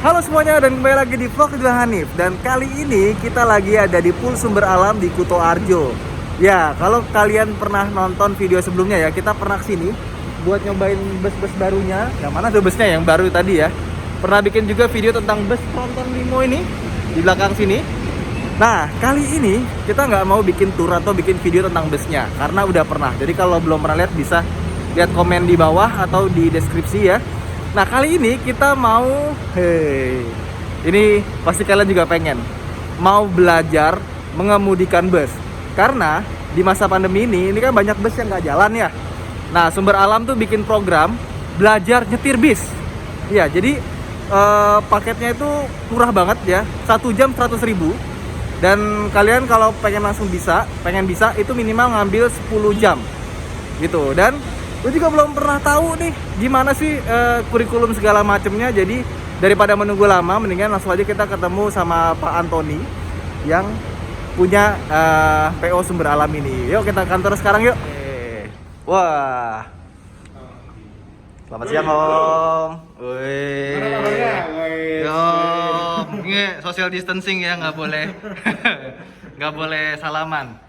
Halo semuanya dan kembali lagi di vlog kedua Hanif. Dan kali ini kita lagi ada di Pool Sumber Alam di Kuto Arjo. Ya, kalau kalian pernah nonton video sebelumnya ya, kita pernah kesini buat nyobain bus-bus barunya. Yang mana tuh busnya yang baru tadi ya. Pernah bikin juga video tentang bus tronton limo ini di belakang sini. Nah, kali ini kita nggak mau bikin tour atau bikin video tentang busnya karena udah pernah. Jadi kalau belum pernah lihat bisa lihat komen di bawah atau di deskripsi ya. Nah, kali ini kita mau ini pasti kalian juga pengen mau belajar mengemudikan bus. Karena di masa pandemi ini kan banyak bus yang nggak jalan ya. Nah, Sumber Alam tuh bikin program belajar nyetir bis. Ya, jadi paketnya itu murah banget ya. 1 jam 100.000. Dan kalian kalau pengen bisa itu minimal ngambil 10 jam. Gitu. Dan gue juga belum pernah tahu nih gimana sih kurikulum segala macemnya. Jadi daripada menunggu lama, mendingan langsung aja kita ketemu sama Pak Antoni yang punya PO Sumber Alam ini. Yuk kita ke kantor sekarang yuk. Wah, selamat siang Om. Om, ini social distancing ya, nggak boleh nggak boleh salaman.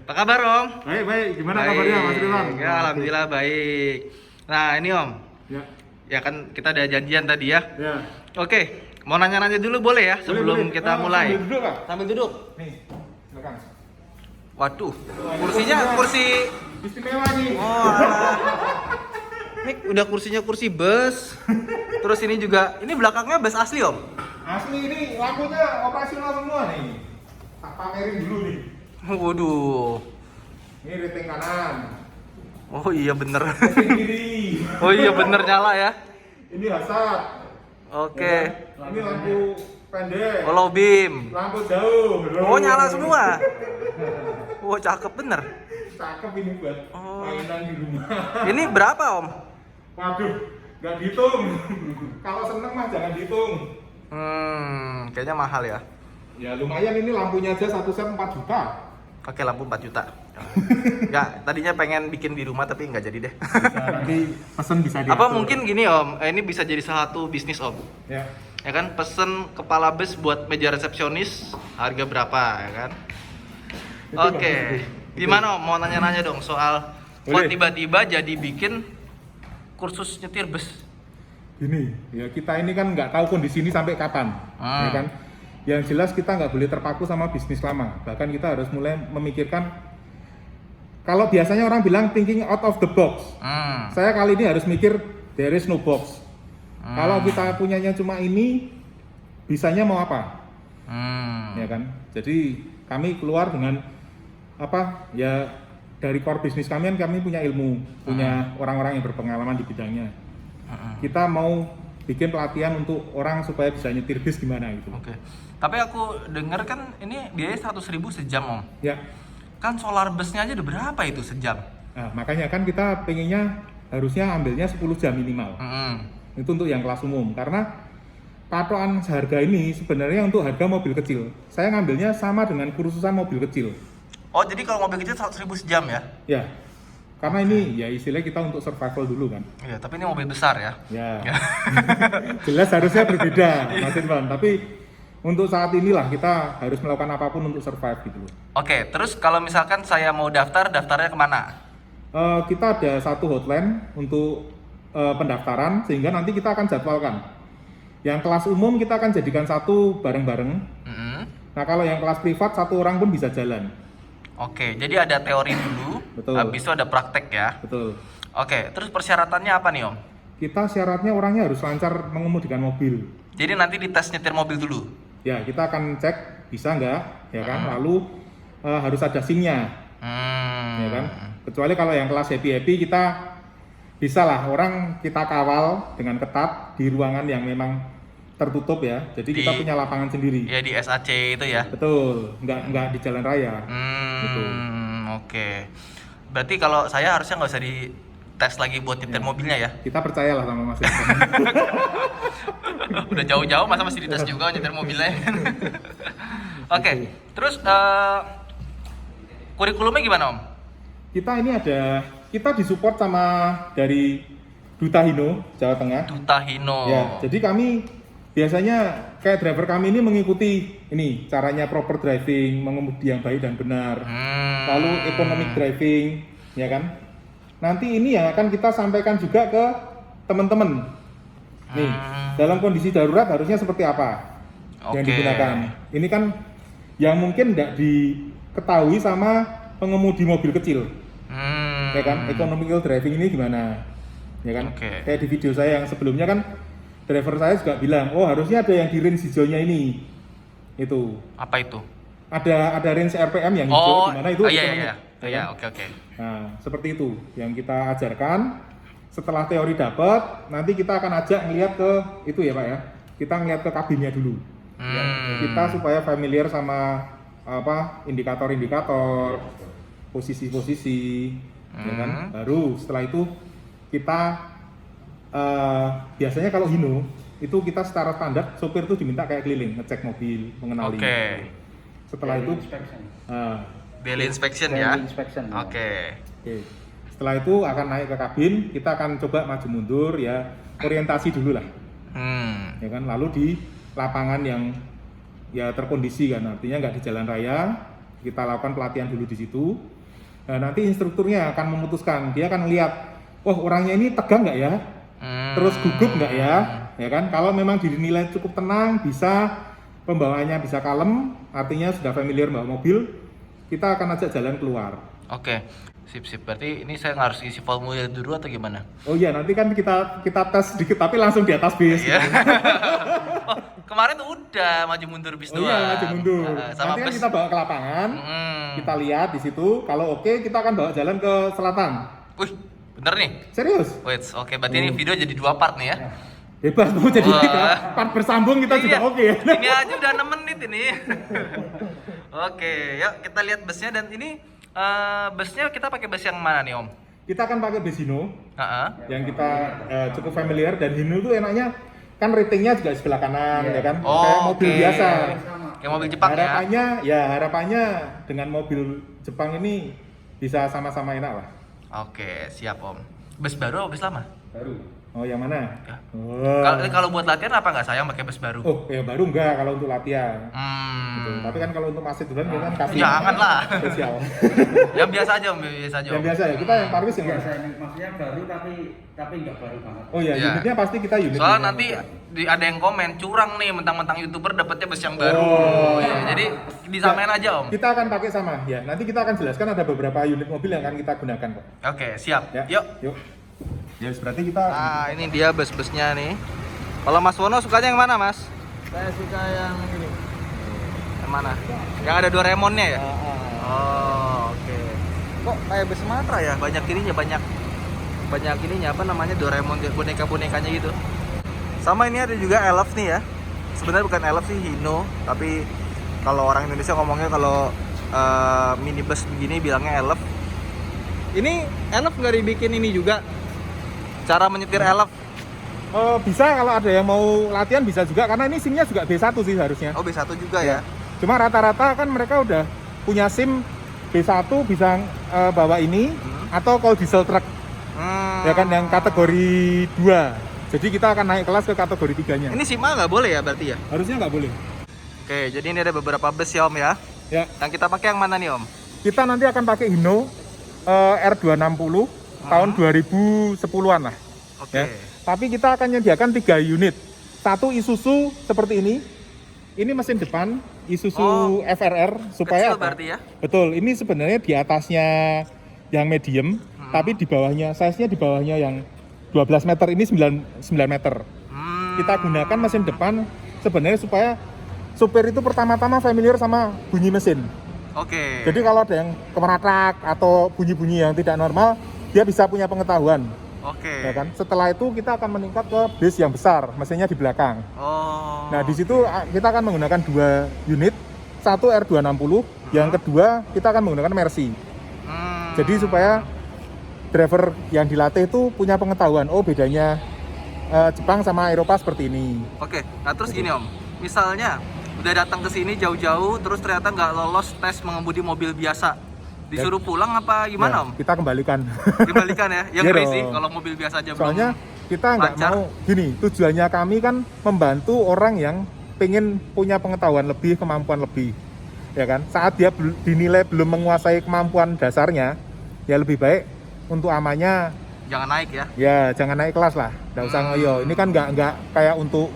Apa kabar Om? Baik. Gimana kabarnya Mas Ridwan? Ya, alhamdulillah baik. Nah ini Om, ya kan kita ada janjian tadi ya. Ya. Oke, mau nanya-nanya dulu boleh ya sebelum kita mulai? Sambil duduk, Pak. Sambil duduk. Nih, silakan. Waduh, kursinya kursi. Istimewa nih. Oh, alah. Ini udah kursinya kursi bus. Terus ini juga, ini belakangnya bus asli Om. Asli ini lampunya operasional semua nih. Tak pamerin dulu nih. Waduh. Ini rating kanan. Oh iya bener. Rating kiri. Oh iya bener nyala ya. Ini hasad. Oke. Ya, ini lampu pendek. Oh, low beam. Lampu jauh. Oh nyala semua. Oh cakep bener. Cakep ini buat mainan di rumah. Ini berapa Om? Waduh, nggak dihitung. Kalau seneng mah jangan dihitung. Kayaknya mahal ya. Ya lumayan, ini lampunya aja 1 set 4 juta. Oke, lampu 4 juta. Enggak, tadinya pengen bikin di rumah tapi nggak jadi deh. Nanti pesen bisa diatur. Apa mungkin gini Om, ini bisa jadi salah satu bisnis Om. Ya. Ya kan, pesen kepala bus buat meja resepsionis, harga berapa ya kan? Oke. Gimana Om, mau nanya-nanya dong soal kok tiba-tiba jadi bikin kursus nyetir bus? Gini, ya kita ini kan nggak tahu kondisi ini sampai kapan, ya kan? Yang jelas kita nggak boleh terpaku sama bisnis lama. Bahkan kita harus mulai memikirkan. Kalau biasanya orang bilang thinking out of the box, saya kali ini harus mikir there is no box. Kalau kita punyanya cuma ini, bisanya mau apa? Ya kan? Jadi kami keluar dengan apa? Ya dari core bisnis kami kan kami punya ilmu, punya orang-orang yang berpengalaman di bidangnya. Kita mau bikin pelatihan untuk orang supaya bisa nyetir bis gimana gitu. Oke. Tapi aku dengar kan ini biayanya 100.000 sejam Om. Ya. Kan solar busnya aja udah berapa itu sejam? Nah, makanya kan kita pengennya harusnya ambilnya 10 jam minimal. Itu untuk yang kelas umum. Karena patokan harga ini sebenarnya untuk harga mobil kecil. Saya ngambilnya sama dengan kursusan mobil kecil. Oh, jadi kalau mobil kecil 100.000 sejam ya? Ya. Karena ini ya istilahnya kita untuk survival dulu kan. Iya, tapi ini mobil besar ya. Ya. Jelas harusnya berbeda, Mas Irfan. Tapi untuk saat inilah kita harus melakukan apapun untuk survive gitu loh. Oke, terus kalau misalkan saya mau daftar, daftarnya kemana? Kita ada satu hotline untuk pendaftaran sehingga nanti kita akan jadwalkan. Yang kelas umum kita akan jadikan satu bareng-bareng. Nah kalau yang kelas privat satu orang pun bisa jalan. Oke, jadi ada teori dulu, Betul. habis itu ada praktek ya. Betul. Oke, terus persyaratannya apa nih Om? Kita syaratnya orangnya harus lancar mengemudikan mobil. Jadi nanti dites nyetir mobil dulu? Ya kita akan cek bisa nggak, ya kan. Lalu harus ada SIM-nya, ya kan. Kecuali kalau yang kelas happy kita bisa lah orang kita kawal dengan ketat di ruangan yang memang tertutup ya. Jadi kita punya lapangan sendiri. Ya di SAC itu ya. Betul, nggak di jalan raya. Gitu. Oke. Berarti kalau saya harusnya nggak usah dites lagi buat nyetir mobilnya ya? Kita percayalah sama Mas Irfan. Udah jauh-jauh masa masih dites juga nyetir mobilnya. Oke. Terus kurikulumnya gimana Om? Kita disupport sama dari Duta Hino Jawa Tengah. Duta Hino. Ya, jadi kami biasanya kayak driver kami ini mengikuti ini caranya proper driving, mengemudi yang baik dan benar. Lalu economic driving, ya kan? Nanti ini yang akan kita sampaikan juga ke teman-teman. Nih, dalam kondisi darurat harusnya seperti apa yang digunakan. Ini kan yang mungkin tidak diketahui sama pengemudi mobil kecil. Ya kan, economical driving ini gimana? Ya kan? Kayak di video saya yang sebelumnya kan driver saya juga bilang, oh harusnya ada yang di range hijaunya ini. Itu. Apa itu? Ada range RPM yang hijau, gimana itu? Iya, oke. Nah, seperti itu yang kita ajarkan. Setelah teori dapat, nanti kita akan ajak ngeliat ke itu ya Pak ya. Kita ngeliat ke kabinnya dulu. Ya, kita supaya familiar sama apa indikator-indikator, posisi-posisi, ya kan. Baru setelah itu kita biasanya kalau Hino itu kita secara standar sopir tuh diminta kayak keliling ngecek mobil, mengenali. Setelah itu daily inspection ya. Oke. Setelah itu akan naik ke kabin, kita akan coba maju mundur ya, orientasi dulu lah. Ya kan, lalu di lapangan yang ya terkondisi kan, artinya nggak di jalan raya, kita lakukan pelatihan dulu di situ. Nah, nanti instrukturnya akan memutuskan, dia akan lihat, oh orangnya ini tegang nggak ya, terus gugup nggak ya, ya kan? Kalau memang dinilai cukup tenang, bisa pembawaannya bisa kalem, artinya sudah familiar bawa mobil, kita akan ajak jalan keluar. Oke. Sip. Berarti ini saya harus isi formulir dulu atau gimana? Oh iya, nanti kan kita tes sedikit tapi langsung di atas bis. Iya. Oh, kemarin udah maju mundur bis doang. Iya, maju mundur. Sama Nanti kan bus. kita bawa ke lapangan. Kita lihat di situ. Kalau oke, kita akan bawa jalan ke selatan. Wih, bener nih. Serius? Wait, oke. Berarti ini video jadi 2 part nih ya. Bebas mau jadi part bersambung kita juga oke. Ini aja udah 6 menit ini. Oke, yuk kita lihat busnya dan ini busnya kita pakai bus yang mana nih Om? Kita akan pakai bus Hino. Yang kita cukup familiar dan Hino tuh enaknya kan ratingnya juga di sebelah kanan ya kan. Kayak mobil biasa. Kayak mobil Jepang Harapannya dengan mobil Jepang ini bisa sama-sama enak lah. Oke, siap Om. Bus baru atau bus lama? Baru. Oh, yang mana? Ya. Oh. Kalau buat latihan apa nggak sayang pakai bus baru? Oh, ya baru enggak kalau untuk latihan. Gitu. Tapi kan kalau untuk masih duluan kita kan kasih. Jangan lah. Spesial. Yang biasa aja Om, biasa aja Om. Yang biasa ya. Kita yang parvis yang biasa, maksudnya baru tapi nggak baru banget. Oh iya, unitnya pasti kita unit. Soalnya nanti ada yang komen curang nih mentang-mentang YouTuber dapatnya bus yang baru. Jadi disamain aja Om. Kita akan pakai sama ya. Nanti kita akan jelaskan ada beberapa unit mobil yang akan kita gunakan kok. Oke, siap. Ya. Yuk. Ya, berarti kita. Nah, ini dia bus-busnya nih. Kalau Mas Wono sukanya yang mana, Mas? Saya suka yang ini. Yang mana? Yang ada Doraemonnya ya? Oh, oke. Kok kayak bus Sumatera ya? Banyak ininya, banyak ininya apa namanya Doraemon boneka-bonekanya gitu. Sama ini ada juga Elf nih ya. Sebenarnya bukan Elf sih, Hino, tapi kalau orang Indonesia ngomongnya kalau minibus begini bilangnya Elf. Ini Elf nggak dibikin ini juga? Cara menyetir Elf? Bisa kalau ada yang mau latihan bisa juga karena ini SIM-nya juga B1 sih harusnya. Oh, B1 juga ya? Cuma rata-rata kan mereka udah punya SIM B1 bisa bawa ini atau kalau diesel truck. Ya kan yang kategori 2. Jadi kita akan naik kelas ke kategori 3-nya. Ini SIM A nggak boleh ya berarti ya? Harusnya nggak boleh. Oke, jadi ini ada beberapa bus ya Om ya? Ya. Yang kita pakai yang mana nih Om? Kita nanti akan pakai Hino R260 tahun 2010-an lah. Oke. Ya. Tapi kita akan menyediakan 3 unit. Satu Isuzu seperti ini. Ini mesin depan Isuzu FRR supaya kecil berarti ya? Betul. Ini sebenarnya di atasnya yang medium, tapi di bawahnya size-nya di bawahnya yang 12 meter ini 9 meter. Kita gunakan mesin depan sebenarnya supaya supir itu pertama-tama familiar sama bunyi mesin. Oke. Jadi kalau ada yang kemeratak atau bunyi-bunyi yang tidak normal, dia bisa punya pengetahuan. Oke. Ya kan? Setelah itu kita akan meningkat ke bus yang besar, mesinnya di belakang. Oh. Nah, di situ kita akan menggunakan 2 unit, satu R260, yang kedua kita akan menggunakan Mercy. Jadi supaya driver yang dilatih itu punya pengetahuan, oh bedanya Jepang sama Eropa seperti ini. Oke. Nah, terus gini Om. Misalnya udah datang ke sini jauh-jauh terus ternyata nggak lolos tes mengemudi mobil biasa. Disuruh pulang apa gimana, Om? Kita kembalikan. Dibalikan ya? Yang Iya ngeri dong. sih kalau mobil biasa aja Soalnya belum kita nggak lancar. mau gini, tujuannya kami kan membantu orang yang pengen punya pengetahuan lebih, kemampuan lebih, ya kan? Saat dia dinilai belum menguasai kemampuan dasarnya, ya lebih baik untuk amannya jangan naik ya. ya jangan naik kelas lah, nggak usah ngoyo. Ini kan nggak kayak untuk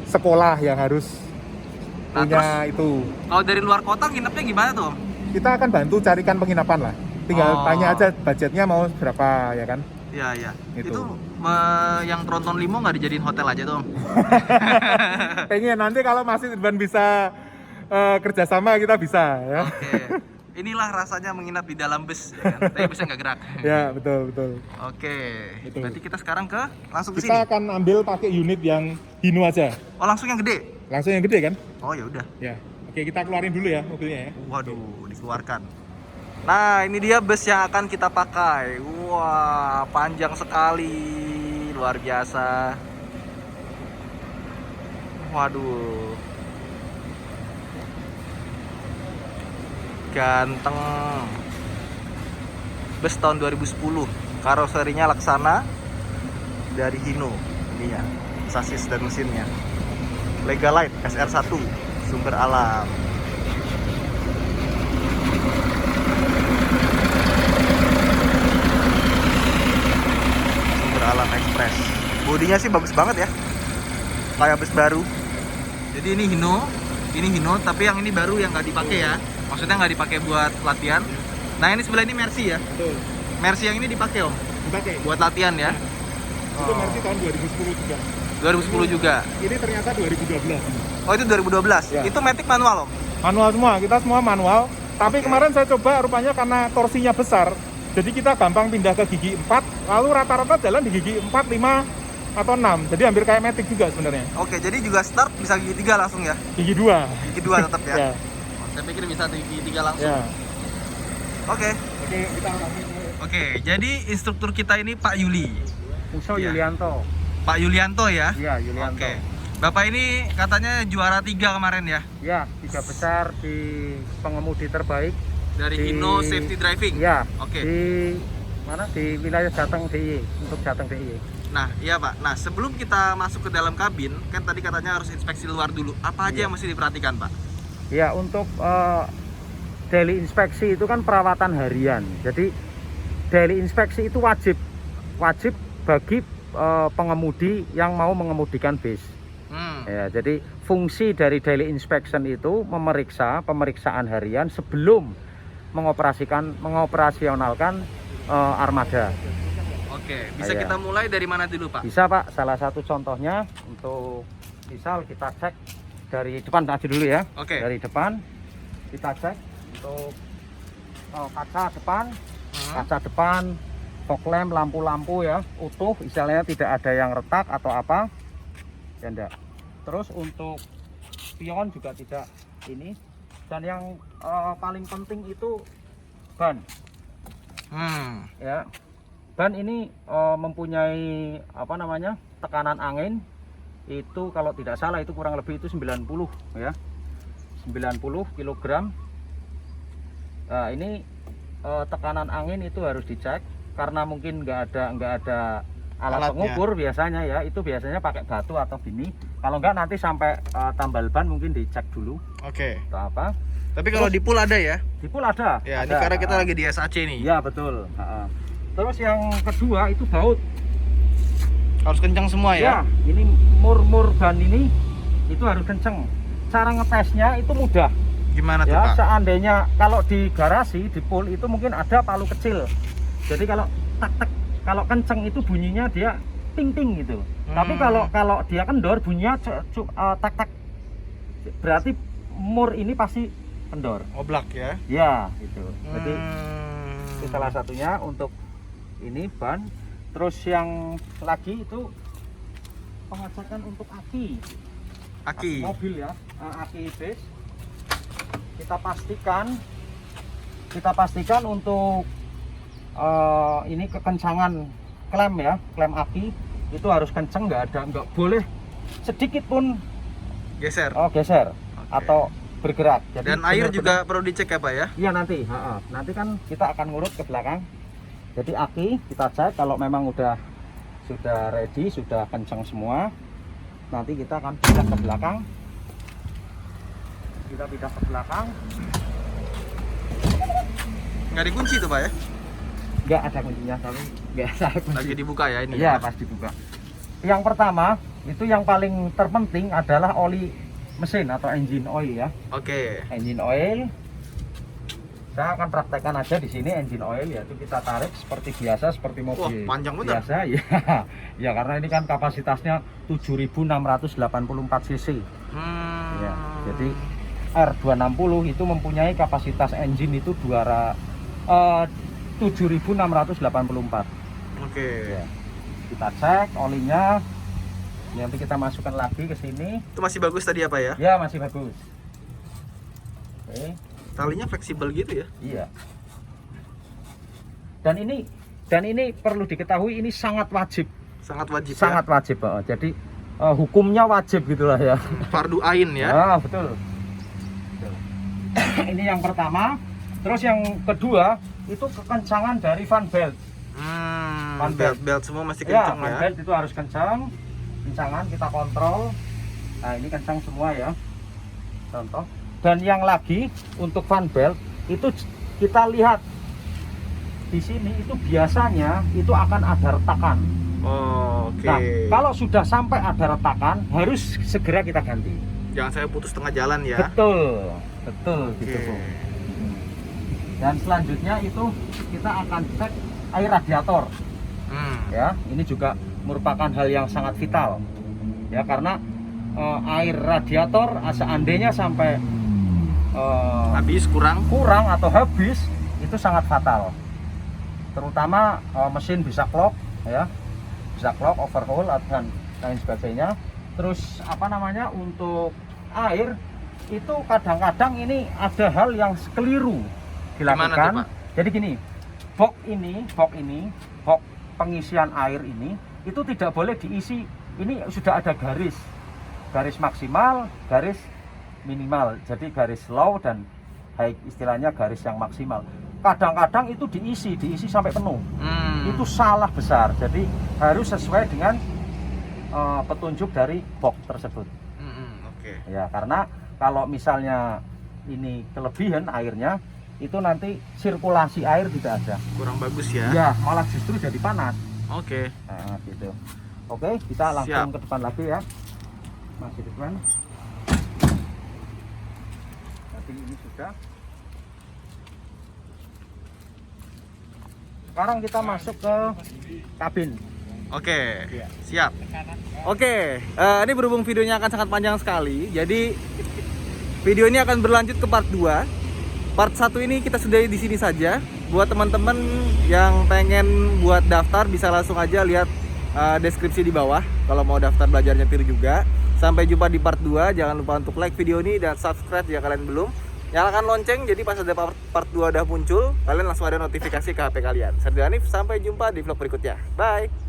sekolah yang harus Nah, punya itu. Kalau dari luar kota nginepnya gimana tuh, Om? Kita akan bantu carikan penginapan lah. Tinggal Oh. tanya aja budgetnya mau berapa, ya kan? Iya, iya. Gitu. Itu yang Tronton Limo nggak dijadiin hotel aja tuh, Om? Pengen nanti kalau masih Irban bisa kerjasama kita bisa ya. Oke. Inilah rasanya menginap di dalam bus, ya kan? Tapi busnya nggak gerak. Ya betul betul. Oke. Itu. Berarti kita sekarang langsung ke Kita sini. akan ambil pakai unit yang Hino aja. Oh, langsung yang gede. Langsung yang gede kan? Oh, ya udah. Ya. Oke, kita keluarin dulu ya mobilnya ya. Waduh, dikeluarkan. Nah, ini dia bus yang akan kita pakai. Wah, panjang sekali. Luar biasa. Waduh. Ganteng. Bus tahun 2010. Karoserinya Laksana dari Hino. Ini ya, sasis dan mesinnya. Legalite SR1 sumber alam. Sumber alam Express. Bodinya sih bagus banget ya, kayak bus baru. Jadi ini Hino, tapi yang ini baru yang nggak dipakai ya. Maksudnya nggak dipakai buat latihan. Nah ini sebelah ini Mercy ya. Betul. Mercy yang ini dipakai, Om, Dipakai. buat latihan ya. Itu Mercy tahun 2010 juga. 2010 juga. Ini ternyata 2012. Oh itu 2012. Ya. Itu matic manual, Om. Manual semua, kita semua manual. Tapi kemarin saya coba rupanya karena torsinya besar, jadi kita gampang pindah ke gigi 4, lalu rata-rata jalan di gigi 4, 5, atau 6. Jadi hampir kayak matic juga sebenarnya. Oke, jadi juga start bisa gigi 3 langsung ya. Gigi 2. Gigi 2 tetap ya. Ya. Oh, saya pikir bisa di gigi 3 langsung. Ya. Oke. Oke, kita langsung. Oke, jadi instruktur kita ini Pak Yuli. Muso Iya. Yulianto. Pak Yulianto ya. Iya, Yulianto. Oke. Bapak ini katanya juara 3 kemarin ya Ya, 3 besar di pengemudi terbaik. dari Di- Hino Safety Driving. Ya. Oke. Di mana? Di wilayah Jateng DIY, untuk Jateng DIY. Nah, iya Pak. Nah, sebelum kita masuk ke dalam kabin, kan tadi katanya harus inspeksi luar dulu. Apa aja yang mesti diperhatikan, Pak? Ya, untuk daily inspeksi itu kan perawatan harian. Jadi daily inspeksi itu wajib bagi pengemudi yang mau mengemudikan bis. Ya, jadi fungsi dari daily inspection itu memeriksa pemeriksaan harian sebelum mengoperasionalkan armada. Oke, bisa Iya. kita mulai dari mana dulu, Pak? Bisa Pak, salah satu contohnya untuk misal kita cek dari depan aja dulu ya. Oke. Dari depan kita cek untuk kaca depan, fog lamp, lampu-lampu ya utuh, misalnya tidak ada yang retak atau apa, ya enggak. Terus untuk spion juga tidak ini. Dan yang paling penting itu ban. Ya, ban ini mempunyai apa namanya tekanan angin itu kalau tidak salah itu kurang lebih itu 90 ya, 90 kg. Nah, ini tekanan angin itu harus dicek karena mungkin nggak ada alat Alatnya. pengukur biasanya ya, itu biasanya pakai batu atau gini. Kalau nggak nanti sampai tambal ban mungkin dicek dulu Oke. atau apa. Tapi kalau di pool ada ya? Di pool ada. Ya, ini ada. karena kita lagi di SAC nih. Iya betul. Terus yang kedua itu baut. Harus kencang semua ya? Ya, ini mur ban ini itu harus kenceng. Cara ngetesnya itu mudah. Gimana tuh, Ya, Pak? seandainya kalau di garasi di pool itu mungkin ada palu kecil. Jadi kalau tak kalau kenceng itu bunyinya dia ting ting gitu. Tapi kalau dia kendor bunyinya tak. Berarti mur ini pasti kendor. Oblak ya? Ya, gitu. Jadi Hmm. itu salah satunya untuk ini ban. Terus yang lagi itu pengecekan untuk aki mobil ya, aki bis. Kita pastikan untuk ini kekencangan klem ya, klem aki itu harus kenceng, nggak boleh sedikit pun Geser. geser Oke. atau bergerak. Jadi Dan air benar-benar- juga perlu dicek ya Pak ya? Iya nanti, nanti kan kita akan ngurut ke belakang. Jadi aki kita cek kalau memang sudah ready, sudah kencang semua. Nanti kita akan pindah ke belakang. Kita pindah ke belakang. Nggak dikunci tuh Pak ya? Nggak ada kuncinya, tapi nggak ada kunci. Lagi dibuka ya ini? Iya, pas dibuka. Yang pertama, itu yang paling terpenting adalah oli mesin atau engine oil ya. Oke. Engine oil. Saya akan praktekkan aja di sini engine oil, yaitu kita tarik seperti biasa, seperti mobil Wah, panjang bener. biasa ya. Ya karena ini kan kapasitasnya 7.684 cc. Ya, jadi R260 itu mempunyai kapasitas engine itu 7.684. Oke. Ya. Kita cek olinya. Nanti kita masukkan lagi ke sini. Itu masih bagus tadi ya Pak ya? Ya, masih bagus. Oke. Talinya fleksibel gitu ya? Iya. Dan ini perlu diketahui, ini sangat wajib. Sangat wajib Sangat wajib. Jadi hukumnya wajib gitulah ya. ya? Fardu ain ya? Betul. Betul. Ini yang pertama. Terus yang kedua itu kekencangan dari fan belt. Fan belt. Belt semua masih Ya, kencang fan ya? belt itu harus kencang. Kencangan kita kontrol. Nah, ini kencang semua ya. Contoh. Dan yang lagi untuk fan belt itu kita lihat di sini itu biasanya itu akan ada retakan. Oh, oke. Nah, kalau sudah sampai ada retakan harus segera kita ganti. Jangan saya putus tengah jalan ya? Betul gitu Oke. Bung. Dan selanjutnya itu kita akan cek air radiator. Ya, ini juga merupakan hal yang sangat vital. Ya, karena air radiator seandainya sampai Habis kurang? atau habis itu sangat fatal. Terutama mesin bisa clog ya. Bisa clog, overhaul dan lain sebagainya. Terus untuk air itu kadang-kadang ini ada hal yang keliru dilakukan. Gimana tuh, Pak? Jadi gini, box pengisian air ini itu tidak boleh diisi. Ini sudah ada garis maksimal, garis minimal. Jadi garis low dan high, istilahnya garis yang maksimal. Kadang-kadang itu diisi sampai penuh. Itu salah besar. Jadi harus sesuai dengan petunjuk dari box tersebut. Oke. Ya, karena kalau misalnya ini kelebihan airnya, itu nanti sirkulasi air tidak ada. Kurang bagus ya? Ya, malah justru jadi panas. Oke. Nah, gitu. Oke, kita langsung Siap. ke depan lagi ya. Masih di depan. Tadi ini sudah. Sekarang kita masuk ke kabin. Oke. Iya. Siap. Oke, ini berhubung videonya akan sangat panjang sekali, jadi video ini akan berlanjut ke part 2. Part 1 ini kita sudahi di sini saja. Buat teman-teman yang pengen buat daftar bisa langsung aja lihat deskripsi di bawah kalau mau daftar belajar nyetir juga. Sampai jumpa di part 2. Jangan lupa untuk like video ini dan subscribe jika kalian belum. Nyalakan lonceng jadi pas ada part 2 udah muncul, kalian langsung ada notifikasi ke HP kalian. Saya Hanif, sampai jumpa di vlog berikutnya. Bye.